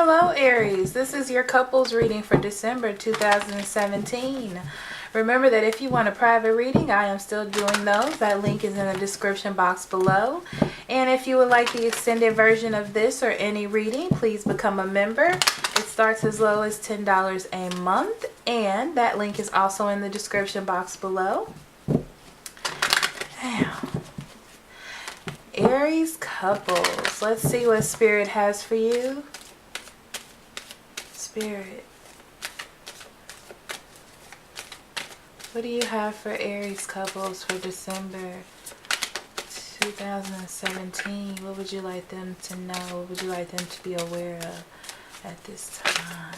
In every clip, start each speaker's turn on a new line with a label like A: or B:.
A: Hello Aries, this is your couples reading for December 2017. Remember that if you want a private reading, I am still doing those. That link is in the description box below. And if you would like the extended version of this or any reading, please become a member. It starts as low as $10 a month, and that link is also in the description box below. Now, Aries couples, let's see what Spirit has for you. Spirit, what do you have for Aries couples for December 2017? What would you like them to know? What would you like them to be aware of at this time?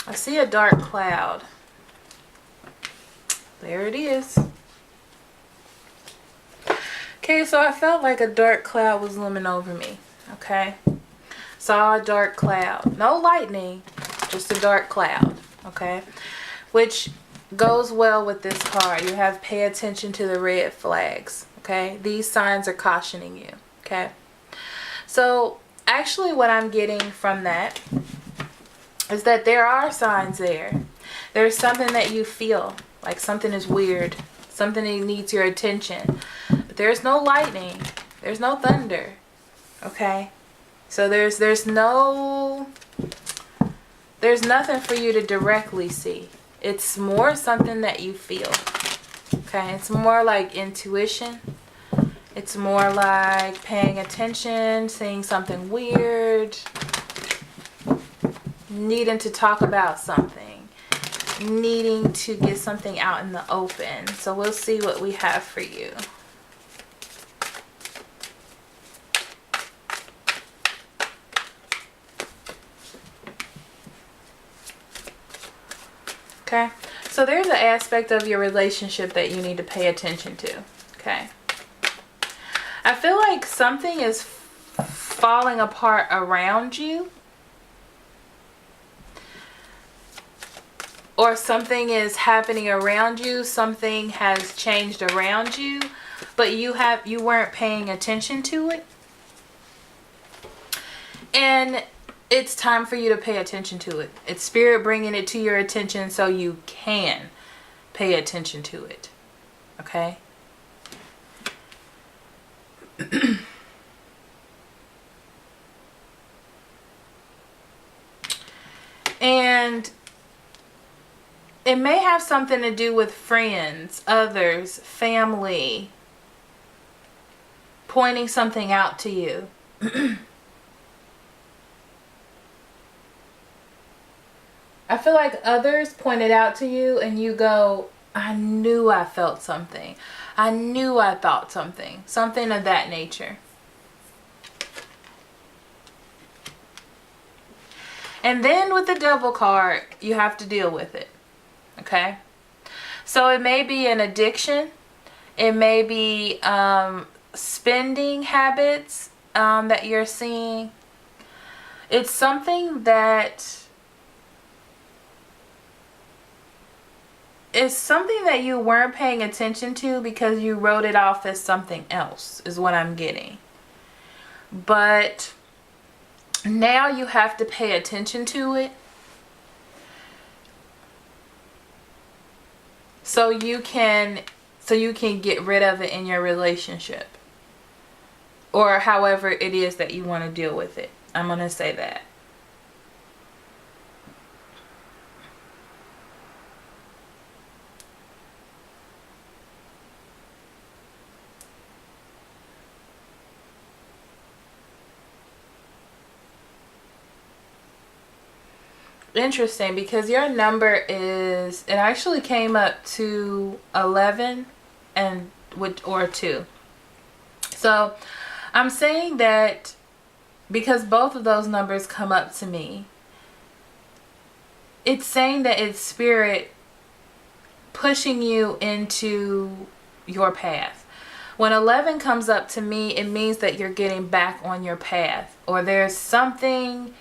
A: I see a dark cloud. There it is. Okay, so I felt like a dark cloud was looming over me. Okay. Saw a dark cloud. No lightning, just a dark cloud. Okay. Which goes well with this card. You have pay attention to the red flags. Okay. These signs are cautioning you. Okay. So actually what I'm getting from that is that there are signs there. There's something that you feel like something is weird. Something that needs your attention. But there's no lightning. There's no thunder. Okay. So there's nothing for you to directly see. It's more something that you feel. Okay, it's more like intuition. It's more like paying attention, seeing something weird, needing to talk about something, needing to get something out in the open. So we'll see what we have for you. Okay, so there's an aspect of your relationship that you need to pay attention to. Okay, I feel like something is falling apart around you, or something is happening around you. Something has changed around you, but you weren't paying attention to it, and it's time for you to pay attention to it. It's Spirit bringing it to your attention so you can pay attention to it. Okay? And it may have something to do with friends, others, family, pointing something out to you. I feel like others pointed out to you and you go, I knew I felt something. I knew I thought something. Something of that nature. And then with the Devil card, you have to deal with it. Okay? So it may be an addiction. It may be spending habits that you're seeing. It's something that it's something that you weren't paying attention to because you wrote it off as something else, is what I'm getting. But now you have to pay attention to it so you can get rid of it in your relationship, or however it is that you want to deal with it. I'm going to say that. Interesting, because your number is, it actually came up to 11 and or 2. So I'm saying that because both of those numbers come up to me, it's saying that it's Spirit pushing you into your path. When 11 comes up to me, it means that you're getting back on your path, or there's something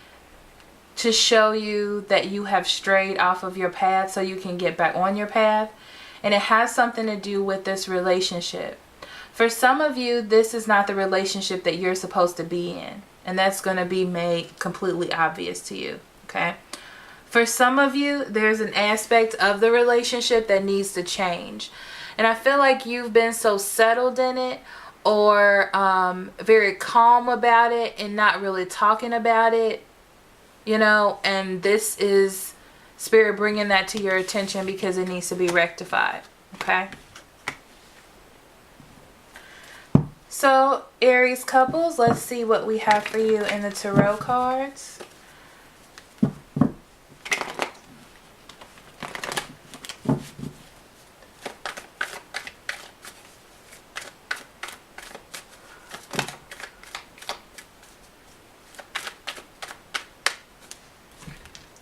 A: to show you that you have strayed off of your path so you can get back on your path. And it has something to do with this relationship. For some of you, this is not the relationship that you're supposed to be in. And that's going to be made completely obvious to you. Okay. For some of you, there's an aspect of the relationship that needs to change. And I feel like you've been so settled in it, or very calm about it and not really talking about it, you know, and this is Spirit bringing that to your attention because it needs to be rectified. Okay. So, Aries couples, let's see what we have for you in the tarot cards.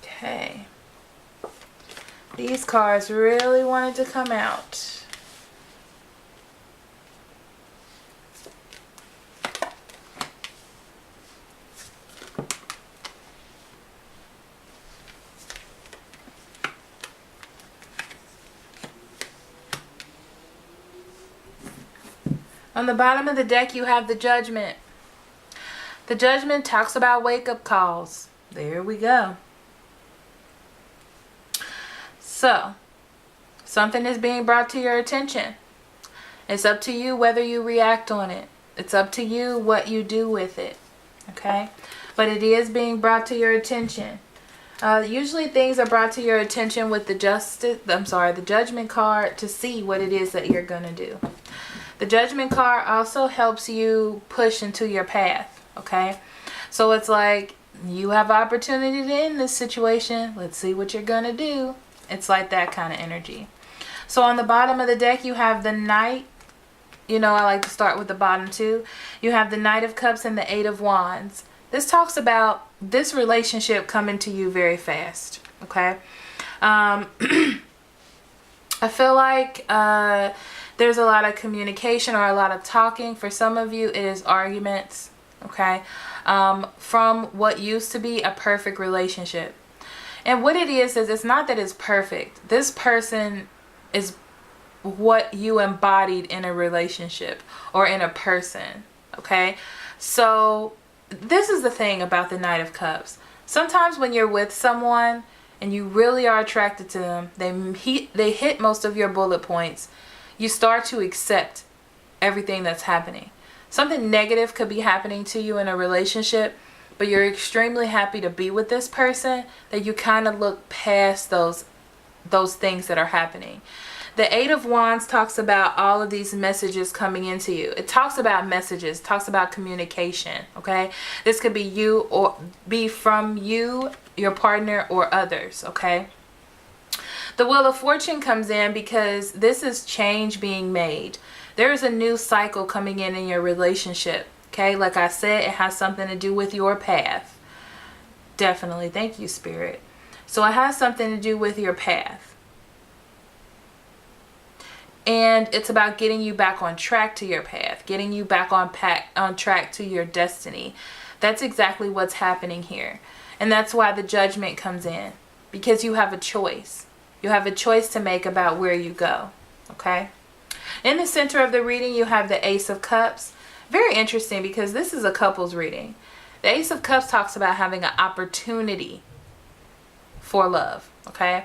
A: Okay. These cards really wanted to come out. On the bottom of the deck, you have the Judgment. The Judgment talks about wake-up calls. There we go. So, something is being brought to your attention. It's up to you whether you react on it. It's up to you what you do with it. Okay? But it is being brought to your attention. Usually things are brought to your attention with the Judgment card to see what it is that you're going to do. The Judgment card also helps you push into your path, okay? So it's like, you have opportunity to end this situation. Let's see what you're going to do. It's like that kind of energy. So on the bottom of the deck, you have the Knight. You know, I like to start with the bottom two. You have the Knight of Cups and the Eight of Wands. This talks about this relationship coming to you very fast, okay? I feel like there's a lot of communication or a lot of talking. For some of you, it is arguments, okay? From what used to be a perfect relationship. And what it is it's not that it's perfect. This person is what you embodied in a relationship or in a person, okay? So this is the thing about the Knight of Cups. Sometimes when you're with someone and you really are attracted to them, they hit most of your bullet points. You start to accept everything that's happening. Something negative could be happening to you in a relationship, but you're extremely happy to be with this person that you kind of look past those things that are happening. The Eight of Wands talks about all of these messages coming into you. It talks about messages, talks about communication, okay? This could be you or be from you, your partner, or others, okay? The Wheel of Fortune comes in because this is change being made. There is a new cycle coming in your relationship, okay? Like I said, it has something to do with your path. Definitely. Thank you, Spirit. So it has something to do with your path. And it's about getting you back on track to your path, getting you back on track to your destiny. That's exactly what's happening here. And that's why the Judgment comes in, because you have a choice. You have a choice to make about where you go, okay? In the center of the reading, you have the Ace of Cups. Very interesting because this is a couple's reading. The Ace of Cups talks about having an opportunity for love, okay?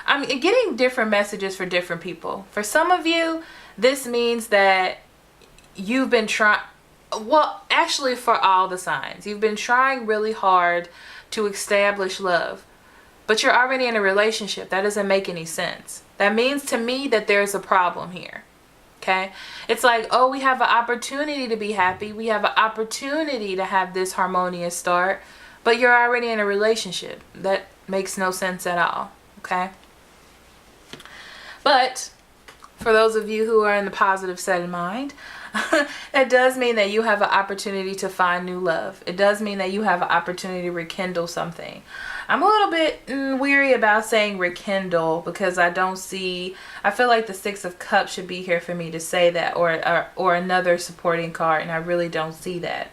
A: I'm getting different messages for different people. For some of you, this means that you've been trying, well, actually for all the signs, you've been trying really hard to establish love, but you're already in a relationship. That doesn't make any sense. That means to me that there's a problem here, okay? It's like, oh, we have an opportunity to be happy. We have an opportunity to have this harmonious start, but you're already in a relationship. That makes no sense at all, okay? But for those of you who are in the positive set of mind, that does mean that you have an opportunity to find new love. It does mean that you have an opportunity to rekindle something. I'm a little bit weary about saying rekindle because I feel like the Six of Cups should be here for me to say that, or another supporting card, and I really don't see that.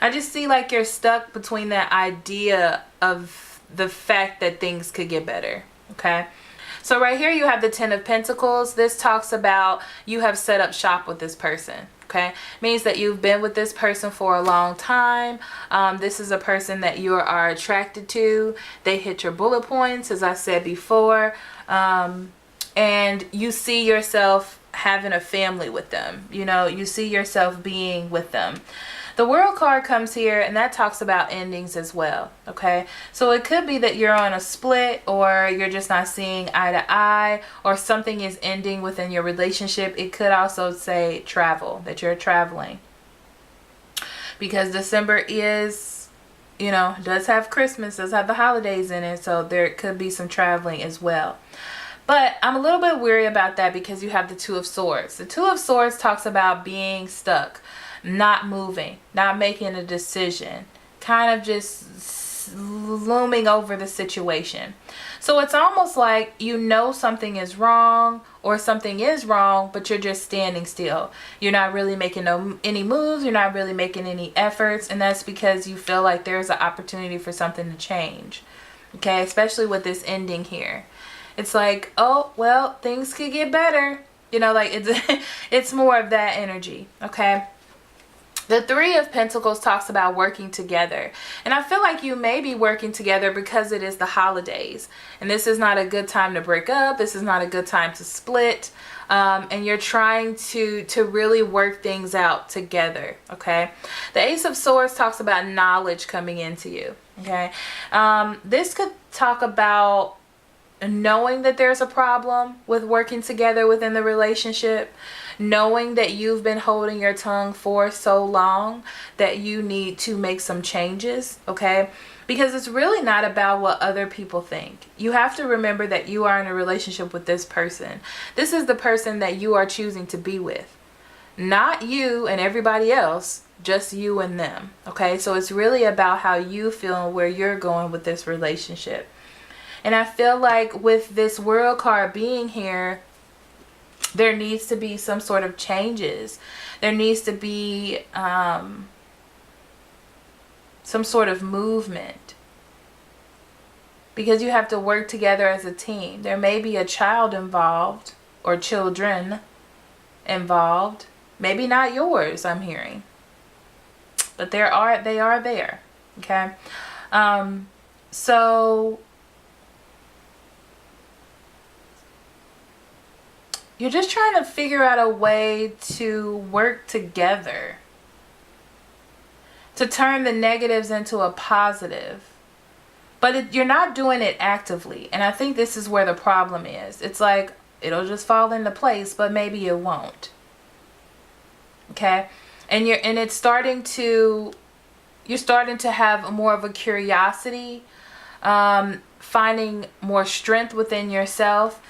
A: I just see like you're stuck between that idea of the fact that things could get better, okay? So right here you have the Ten of Pentacles. This talks about you have set up shop with this person. Okay, means that you've been with this person for a long time. This is a person that you are attracted to. They hit your bullet points, as I said before, and you see yourself having a family with them. You know, you see yourself being with them. The World card comes here, and that talks about endings as well. Okay, so it could be that you're on a split, or you're just not seeing eye to eye, or something is ending within your relationship. It could also say travel, that you're traveling, because December is, you know, does have Christmas, does have the holidays in it, so there could be some traveling as well. But I'm a little bit weary about that, because you have the Two of Swords. The Two of Swords talks about being stuck, not moving, not making a decision, kind of just looming over the situation. So it's almost like you know something is wrong, or something is wrong, but you're just standing still. You're not really making any moves. You're not really making any efforts. And that's because you feel like there's an opportunity for something to change. Okay, especially with this ending here. It's like, oh, well, things could get better. You know, like it's more of that energy. Okay. The Three of Pentacles talks about working together. And I feel like you may be working together because it is the holidays. And this is not a good time to break up. This is not a good time to split. And you're trying to really work things out together. Okay. The Ace of Swords talks about knowledge coming into you. Okay. This could talk about knowing that there's a problem with working together within the relationship, knowing that you've been holding your tongue for so long that you need to make some changes, okay? Because it's really not about what other people think. You have to remember that you are in a relationship with this person. This is the person that you are choosing to be with. Not you and everybody else, just you and them, okay? So it's really about how you feel and where you're going with this relationship. And I feel like with this World card being here, there needs to be some sort of changes. There needs to be some sort of movement. Because you have to work together as a team. There may be a child involved, or children involved. Maybe not yours, I'm hearing. But they are there. Okay? So you're just trying to figure out a way to work together, to turn the negatives into a positive. But you're not doing it actively. And I think this is where the problem is. It's like, it'll just fall into place, but maybe it won't. Okay? And you're starting to have more of a curiosity, finding more strength within yourself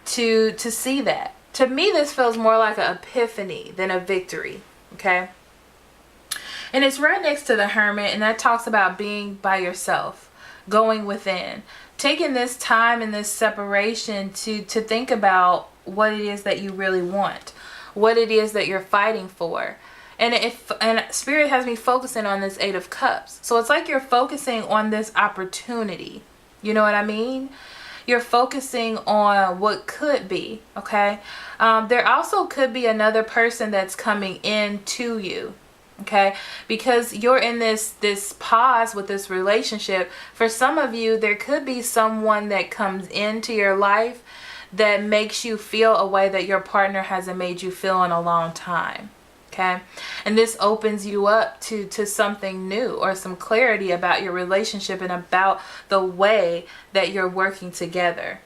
A: to see that. To me, this feels more like an epiphany than a victory, okay? And it's right next to the Hermit, and that talks about being by yourself, going within, taking this time and this separation to think about what it is that you really want, what it is that you're fighting for. And Spirit has me focusing on this Eight of Cups. So it's like you're focusing on this opportunity. You know what I mean? You're focusing on what could be, okay? There also could be another person that's coming in to you, okay? Because you're in this pause with this relationship. For some of you, there could be someone that comes into your life that makes you feel a way that your partner hasn't made you feel in a long time. Okay, and this opens you up to something new, or some clarity about your relationship and about the way that you're working together.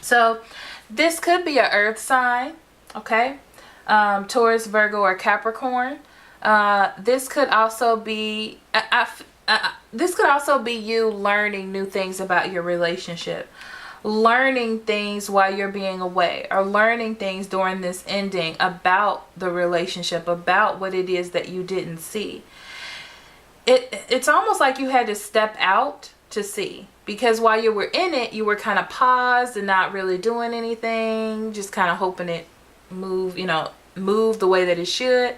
A: So this could be an earth sign, okay? Taurus, Virgo, or Capricorn. This could also be you learning new things about your relationship. Learning things while you're being away, or learning things during this ending about the relationship, about what it is that you didn't see. It's almost like you had to step out to see, because while you were in it, you were kind of paused and not really doing anything, just kind of hoping it move the way that it should.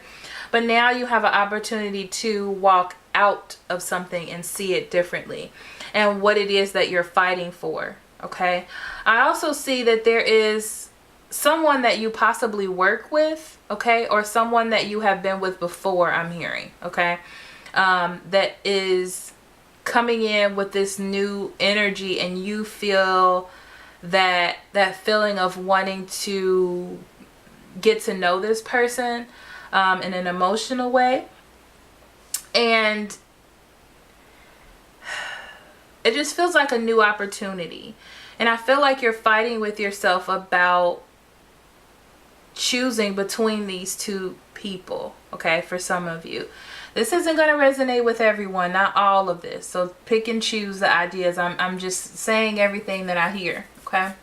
A: But now you have an opportunity to walk out of something and see it differently, and what it is that you're fighting for. Okay, I also see that there is someone that you possibly work with, okay, or someone that you have been with before, I'm hearing, okay, that is coming in with this new energy, and you feel that feeling of wanting to get to know this person in an emotional way. And it just feels like a new opportunity. And I feel like you're fighting with yourself about choosing between these two people, okay, for some of you. This isn't going to resonate with everyone, not all of this. So pick and choose the ideas. I'm just saying everything that I hear, okay?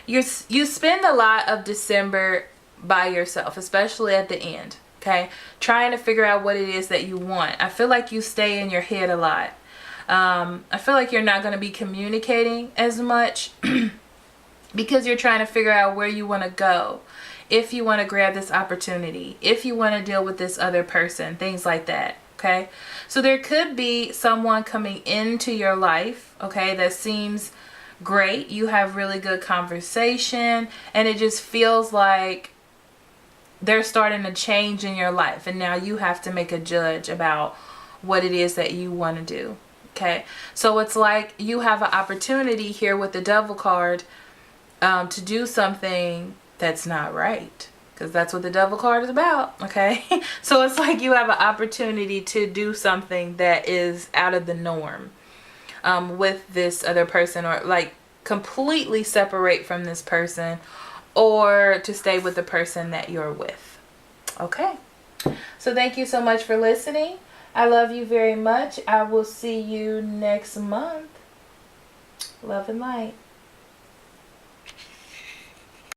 A: You spend a lot of December by yourself, especially at the end, okay? Trying to figure out what it is that you want. I feel like you stay in your head a lot. I feel like you're not going to be communicating as much because you're trying to figure out where you want to go, if you want to grab this opportunity, if you want to deal with this other person, things like that, okay? So there could be someone coming into your life, okay, that seems great. You have really good conversation, and it just feels like they're starting to change in your life, and now you have to make a judge about what it is that you want to do, okay? So it's like you have an opportunity here with the Devil card to do something that's not right, because that's what the Devil card is about, okay? So it's like you have an opportunity to do something that is out of the norm with this other person, or like completely separate from this person, or to stay with the person that you're with, okay? So thank you so much for listening. I love you very much. I will see you next month. Love and light.